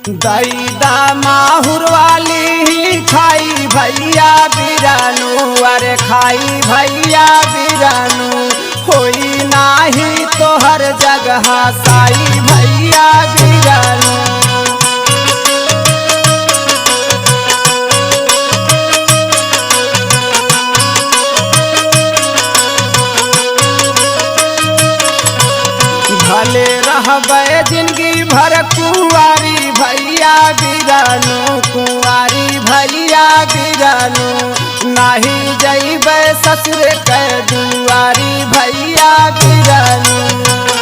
दैदा माहुर वाली खाई भैया बिरानू, अरे खाई भैया बिरानू, होई नाही तोहर जगह साई भैया बिरानू। भले रहबे जिंदगी भर कुंवारी भैया बिरानू, कुंवारी भैया बिरानू, नाही जइबे ससुर के दुआरी भैया बिरानू।